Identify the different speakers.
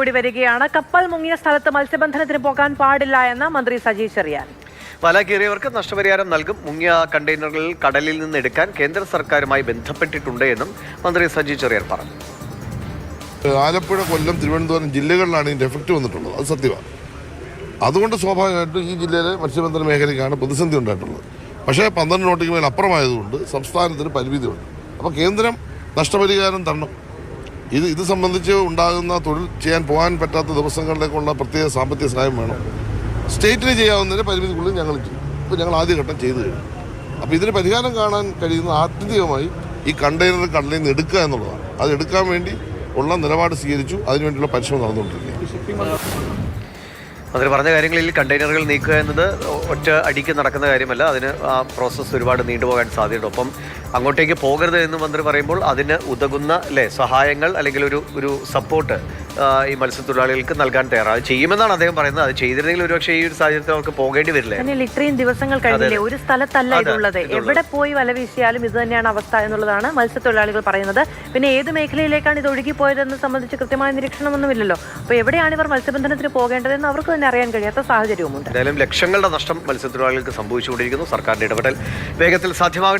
Speaker 1: കൂടി വരികയാണ്. കപ്പൽ മുങ്ങിയ സ്ഥലത്ത് മത്സ്യബന്ധനത്തിന് പോകാൻ പാടില്ല എന്ന് മന്ത്രി സജി ചെറിയാൻ.
Speaker 2: വല കീറിയവർക്ക് നഷ്ടപരിഹാരം നൽകും. മുങ്ങിയ കണ്ടെയ്നറുകൾ കടലിൽ നിന്ന് എടുക്കാൻ കേന്ദ്ര സർക്കാരുമായി ബന്ധപ്പെട്ടിട്ടുണ്ട് എന്നും മന്ത്രി സജി ചെറിയാൻ പറഞ്ഞു.
Speaker 3: ആലപ്പുഴ, കൊല്ലം, തിരുവനന്തപുരം ജില്ലകളിലാണ് ഇതിൻ്റെ എഫക്റ്റ് വന്നിട്ടുള്ളത്. അത് സത്യമാണ്. അതുകൊണ്ട് സ്വാഭാവികമായിട്ടും ഈ ജില്ലയിലെ മത്സ്യബന്ധന മേഖലയ്ക്കാണ് പ്രതിസന്ധി ഉണ്ടായിട്ടുള്ളത്. പക്ഷേ 12 നോട്ടിക്ക് മേൽ അപ്പുറമായതുകൊണ്ട് സംസ്ഥാനത്തിന് പരിമിതിയുണ്ട്. അപ്പോൾ കേന്ദ്രം നഷ്ടപരിഹാരം തരണം. ഇത് സംബന്ധിച്ച് ഉണ്ടാകുന്ന തൊഴിൽ ചെയ്യാൻ പോകാൻ പറ്റാത്ത ദിവസങ്ങളിലേക്കുള്ള പ്രത്യേക സാമ്പത്തിക സഹായം വേണം. സ്റ്റേറ്റിന് ചെയ്യാവുന്നതിന് പരിമിതിക്കുള്ളിൽ ഞങ്ങൾ ചെയ്യും. ഇപ്പോൾ ഞങ്ങൾ ആദ്യഘട്ടം ചെയ്തു കഴിഞ്ഞു. അപ്പോൾ ഇതിന് പരിഹാരം കാണാൻ കഴിയുന്ന ആത്യന്തികമായി ഈ കണ്ടെയ്നർ കടലിൽ നിന്ന് എടുക്കുക എന്നുള്ളതാണ്. അത് എടുക്കാൻ വേണ്ടി ഉള്ള നിലപാട് സ്വീകരിച്ചു. അതിനുവേണ്ടിയുള്ള പരിശ്രമം നടന്നുകൊണ്ടിരിക്കുകയാണ്.
Speaker 2: മന്ത്രി പറഞ്ഞ കാര്യങ്ങളിൽ കണ്ടെയ്നറുകൾ നീക്കുക എന്നത് ഒറ്റ അടിക്ക് നടക്കുന്ന കാര്യമല്ല. അതിന് ആ പ്രോസസ്സ് ഒരുപാട് നീണ്ടുപോകാൻ സാധ്യതയുണ്ട്. ഒപ്പം അങ്ങോട്ടേക്ക് പോകരുത് എന്ന് മന്ത്രി പറയുമ്പോൾ അതിന് ഉതകുന്ന സഹായങ്ങൾ അല്ലെങ്കിൽ ഒരു സപ്പോർട്ട് ഈ മത്സ്യത്തൊഴിലാളികൾക്ക് നൽകാൻ തയ്യാറാണ്. ചെയ്യുമെന്നാണ് അദ്ദേഹം പറയുന്നത്. അത് ചെയ്തിരുന്നെങ്കിൽ ഒരുപക്ഷെ ഈ ഒരു സാഹചര്യത്തിൽ അവർക്ക് പോകേണ്ടി വരില്ല.
Speaker 1: ഇത്രയും ദിവസങ്ങൾ കഴിഞ്ഞില്ലേ, ഒരു സ്ഥലത്തല്ല ഇതുള്ളത്. എവിടെ പോയി വല വീശിയാലും ഇത് തന്നെയാണ് അവസ്ഥ എന്നുള്ളതാണ് മത്സ്യത്തൊഴിലാളികൾ പറയുന്നത്. പിന്നെ ഏത് മേഖലയിലേക്കാണ് ഇത് ഒഴുകിപ്പോയതെന്ന് സംബന്ധിച്ച് കൃത്യമായ നിരീക്ഷണമൊന്നുമില്ലല്ലോ. അപ്പോൾ എവിടെയാണ് ഇവർ മത്സ്യബന്ധനത്തിന് പോകേണ്ടതെന്ന് അവർക്ക് തന്നെ അറിയാൻ കഴിയാത്ത സാഹചര്യവുമുണ്ട്.
Speaker 2: എന്തായാലും ലക്ഷങ്ങളുടെ നഷ്ടം മത്സ്യത്തൊഴിലാളികൾക്ക് സംഭവിച്ചുകൊണ്ടിരിക്കുന്നു. സർക്കാരിന്റെ ഇടപെടൽ വേഗത്തിൽ സാധ്യമാകട്ടെ.